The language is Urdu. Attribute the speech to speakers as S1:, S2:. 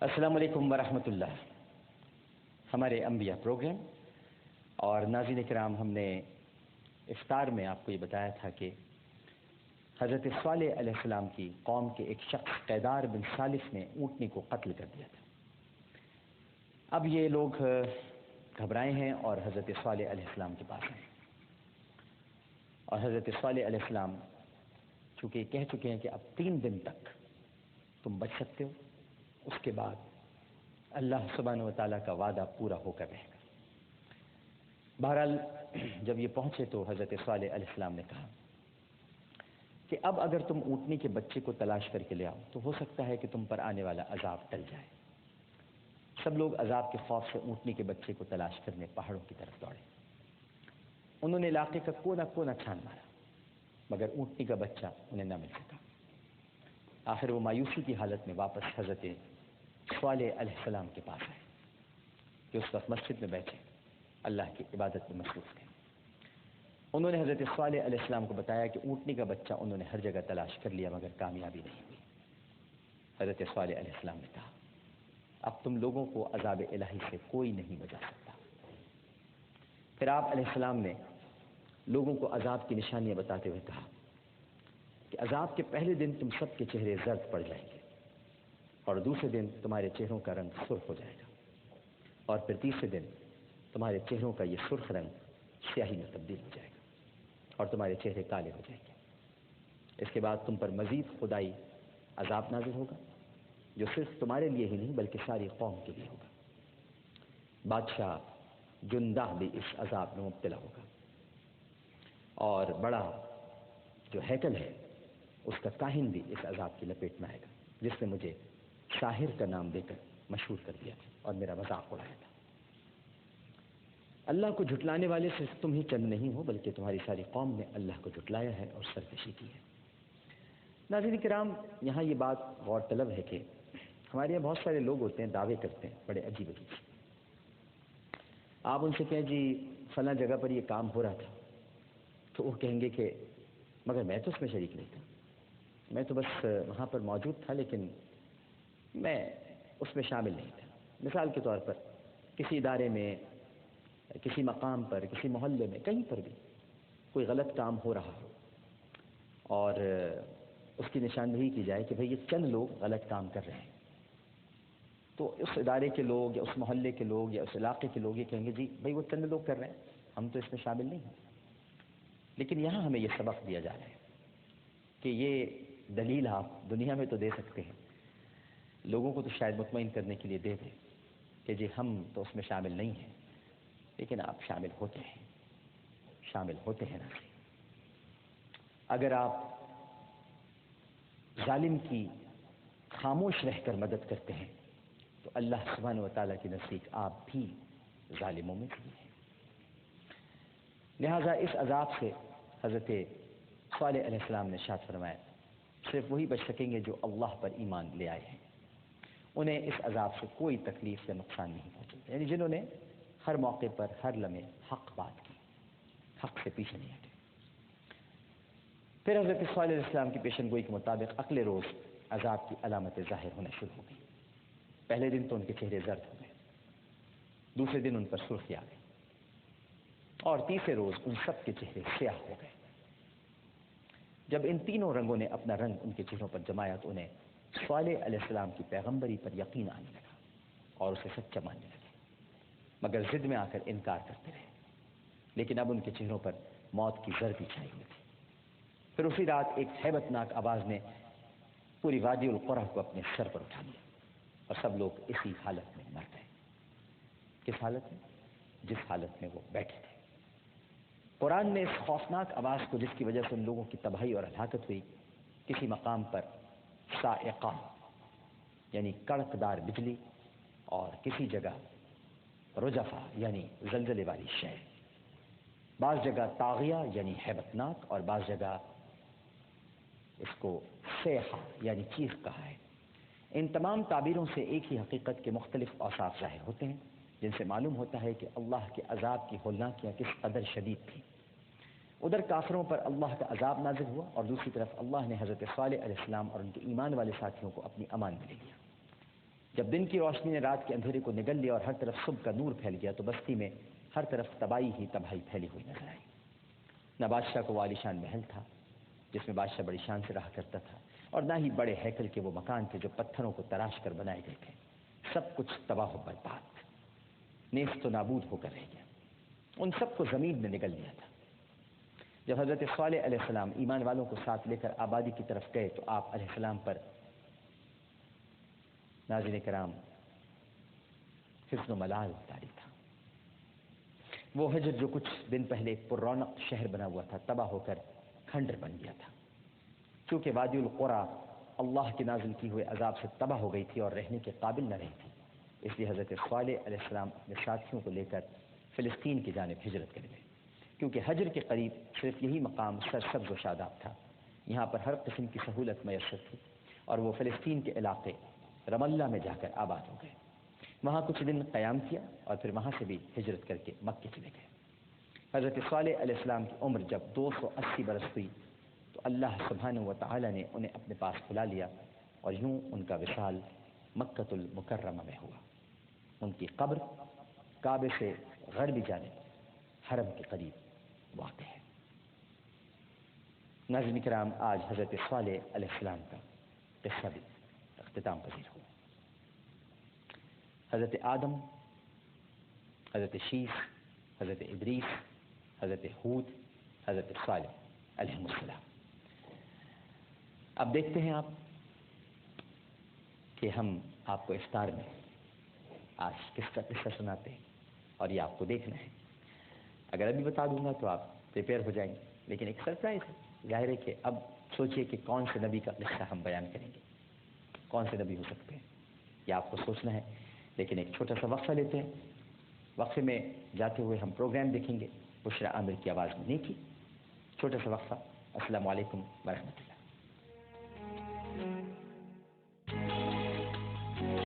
S1: السلام علیکم ورحمۃ اللہ۔ ہمارے انبیاء پروگرام اور ناظرین کرام، ہم نے افطار میں آپ کو یہ بتایا تھا کہ حضرت صالح علیہ السلام کی قوم کے ایک شخص قیدار بن صالف نے اونٹنی کو قتل کر دیا تھا۔ اب یہ لوگ گھبرائے ہیں اور حضرت صالح علیہ السلام کے پاس ہیں، اور حضرت صالح علیہ السلام چونکہ کہہ چکے ہیں کہ اب 3 دن تک تم بچ سکتے ہو، اس کے بعد اللہ سبحانہ و تعالیٰ کا وعدہ پورا ہو کر رہے گا۔ بہرحال جب یہ پہنچے تو حضرت صالح علیہ السلام نے کہا کہ اب اگر تم اونٹنی کے بچے کو تلاش کر کے لے آؤ تو ہو سکتا ہے کہ تم پر آنے والا عذاب ٹل جائے۔ سب لوگ عذاب کے خوف سے اونٹنی کے بچے کو تلاش کرنے پہاڑوں کی طرف دوڑے۔ انہوں نے علاقے کا کونا کونا چھان مارا، مگر اونٹنی کا بچہ انہیں نہ مل سکا۔ آخر وہ مایوسی کی حالت میں واپس حضرت صالح علیہ السلام کے پاس آئے، کہ اس وقت مسجد میں بیٹھے اللہ کی عبادت میں مصروف تھے۔ انہوں نے حضرت صالح علیہ السلام کو بتایا کہ اونٹنی کا بچہ انہوں نے ہر جگہ تلاش کر لیا مگر کامیابی نہیں ہوئی۔ حضرت صالح علیہ السلام نے کہا اب تم لوگوں کو عذاب الہی سے کوئی نہیں بچا سکتا۔ پھر آپ علیہ السلام نے لوگوں کو عذاب کی نشانیاں بتاتے ہوئے کہا کہ عذاب کے پہلے دن تم سب کے چہرے زرد پڑ جائیں گے، اور دوسرے دن تمہارے چہروں کا رنگ سرخ ہو جائے گا، اور پھر تیسرے دن تمہارے چہروں کا یہ سرخ رنگ سیاہی میں تبدیل ہو جائے گا، اور تمہارے چہرے کالے ہو جائیں گے۔ اس کے بعد تم پر مزید خدائی عذاب نازل ہوگا، جو صرف تمہارے لیے ہی نہیں بلکہ ساری قوم کے لیے ہوگا۔ بادشاہ جندہ بھی اس عذاب میں مبتلا ہوگا، اور بڑا جو ہیکل ہے اس کا کاہن بھی اس عذاب کی لپیٹ میں آئے گا، جس نے مجھے ساحر کا نام دے کر مشہور کر دیا تھا اور میرا مذاق اڑایا تھا۔ اللہ کو جھٹلانے والے صرف تم ہی چند نہیں ہو بلکہ تمہاری ساری قوم نے اللہ کو جھٹلایا ہے اور سرکشی کی ہے۔ ناظرین کرام، یہاں یہ بات غور طلب ہے کہ ہمارے یہاں بہت سارے لوگ ہوتے ہیں، دعوے کرتے ہیں بڑے عجیب عجیب سے۔ آپ ان سے کہیں جی فلاں جگہ پر یہ کام ہو رہا تھا، تو وہ کہیں گے کہ مگر میں تو اس میں شریک نہیں تھا، میں تو بس وہاں پر موجود تھا لیکن میں اس میں شامل نہیں تھا۔ مثال کے طور پر کسی ادارے میں، کسی مقام پر، کسی محلے میں، کہیں پر بھی کوئی غلط کام ہو رہا ہو اور اس کی نشاندہی کی جائے کہ بھئی یہ چند لوگ غلط کام کر رہے ہیں، تو اس ادارے کے لوگ یا اس محلے کے لوگ یا اس علاقے کے لوگ یہ کہیں گے جی بھئی وہ چند لوگ کر رہے ہیں، ہم تو اس میں شامل نہیں ہیں۔ لیکن یہاں ہمیں یہ سبق دیا جا رہا ہے کہ یہ دلیل آپ دنیا میں تو دے سکتے ہیں، لوگوں کو تو شاید مطمئن کرنے کے لیے دے دیں کہ جی ہم تو اس میں شامل نہیں ہیں، لیکن آپ شامل ہوتے ہیں، شامل ہوتے ہیں نا۔ اگر آپ ظالم کی خاموش رہ کر مدد کرتے ہیں تو اللہ سبحانہ و تعالیٰ کے نزدیک آپ بھی ظالموں میں سے ہیں۔ لہذا اس عذاب سے حضرت صالح علیہ السلام نے ارشاد فرمایا صرف وہی بچ سکیں گے جو اللہ پر ایمان لے آئے ہیں، انہیں اس عذاب سے کوئی تکلیف یا نقصان نہیں پہنچے گا، یعنی جنہوں نے ہر موقع پر ہر لمحے حق بات کی، حق سے پیچھے نہیں ہٹے۔ پھر حضرت صالح علیہ السلام کی پیشن گوئی کے مطابق اگلے روز عذاب کی علامتیں ظاہر ہونا شروع ہو گئی۔ پہلے دن تو ان کے چہرے زرد ہو گئے، دوسرے دن ان پر سرخی آ گئی، اور تیسرے روز ان سب کے چہرے سیاہ ہو گئے۔ جب ان تینوں رنگوں نے اپنا رنگ ان کے چہروں پر جمایا تو انہیں صالح علیہ السلام کی پیغمبری پر یقین آنے لگا اور اسے سچا ماننے لگے، مگر ضد میں آ کر انکار کرتے رہے۔ لیکن اب ان کے چہروں پر موت کی زردی چھائی ہوئی تھی۔ پھر اسی رات ایک ہیبت ناک آواز نے پوری وادی القرہ کو اپنے سر پر اٹھا لیا، اور سب لوگ اسی حالت میں مر گئے۔ کس حالت میں؟ جس حالت میں وہ بیٹھے تھے۔ قرآن نے اس خوفناک آواز کو، جس کی وجہ سے ان لوگوں کی تباہی اور ہلاکت ہوئی، کسی مقام پر صاعقہ یعنی کڑکدار بجلی، اور کسی جگہ رجفہ یعنی زلزلے والی شے، بعض جگہ طاغیہ یعنی ہیبتناک، اور بعض جگہ اس کو صیحہ یعنی چیخ کہا ہے۔ ان تمام تعبیروں سے ایک ہی حقیقت کے مختلف اوصاف ظاہر ہوتے ہیں، جن سے معلوم ہوتا ہے کہ اللہ کے عذاب کی ہولناکیاں کس قدر شدید تھیں۔ ادھر کافروں پر اللہ کا عذاب نازل ہوا، اور دوسری طرف اللہ نے حضرت صالح علیہ السلام اور ان کے ایمان والے ساتھیوں کو اپنی امان میں لے لیا۔ جب دن کی روشنی نے رات کے اندھیرے کو نگل لیا اور ہر طرف صبح کا نور پھیل گیا تو بستی میں ہر طرف تباہی ہی تباہی پھیلی ہوئی نظر آئی۔ نہ بادشاہ کو وہ عالیشان محل تھا جس میں بادشاہ بڑی شان سے رہا کرتا تھا، اور نہ ہی بڑے ہیکل کے وہ مکان تھے جو پتھروں کو تراش کر بنائے گئے تھے۔ سب کچھ تباہ و برباد، نیست و نابود ہو کر رہ گیا۔ ان سب کو زمین نے نگل لیا تھا۔ جب حضرت صالح علیہ السلام ایمان والوں کو ساتھ لے کر آبادی کی طرف گئے تو آپ علیہ السلام پر ناظرین کرام حزن و ملال طاری تھا۔ وہ حجر جو کچھ دن پہلے ایک پر رونق شہر بنا ہوا تھا تباہ ہو کر کھنڈر بن گیا تھا۔ چونکہ وادی القریٰ اللہ کے نازل کی ہوئے عذاب سے تباہ ہو گئی تھی اور رہنے کے قابل نہ رہی تھی، اس لیے حضرت صالح علیہ السلام اپنے ساتھیوں کو لے کر فلسطین کی جانب ہجرت کر گئے، کیونکہ حجر کے قریب صرف یہی مقام سرسبز و شاداب تھا۔ یہاں پر ہر قسم کی سہولت میسر تھی، اور وہ فلسطین کے علاقے رم اللہ میں جا کر آباد ہو گئے۔ وہاں کچھ دن قیام کیا اور پھر وہاں سے بھی ہجرت کر کے مکے چلے گئے۔ حضرت صالح علیہ السلام کی عمر جب 280 برس ہوئی تو اللہ سبحانہ و تعالی نے انہیں اپنے پاس بلا لیا، اور یوں ان کا وصال مکۃ المکرمہ میں ہوا۔ ان کی قبر کعبے سے غربی جانب حرم کے قریب واقع ہے۔ ناظرین کرام، آج حضرت صالح علیہ السلام کا قصہ بھی اختتام پذیر ہوا۔ حضرت آدم، حضرت شیث، حضرت ادریس، حضرت ہود، حضرت صالح علیہ السلام۔ اب دیکھتے ہیں آپ کہ ہم آپ کو افطار میں آج کس کا قصہ سناتے ہیں، اور یہ آپ کو دیکھنا ہے۔ اگر ابھی بتا دوں گا تو آپ پریپیئر ہو جائیں گے، لیکن ایک سرپرائز ہے۔ ظاہر ہے کہ اب سوچئے کہ کون سے نبی کا قصہ ہم بیان کریں گے، کون سے نبی ہو سکتے ہیں، یہ آپ کو سوچنا ہے۔ لیکن ایک چھوٹا سا وقفہ لیتے ہیں، وقفے میں جاتے ہوئے ہم پروگرام دیکھیں گے بشریٰ عامر کی آواز میں نیکی۔ چھوٹا سا وقفہ۔ السلام علیکم ورحمۃ اللہ۔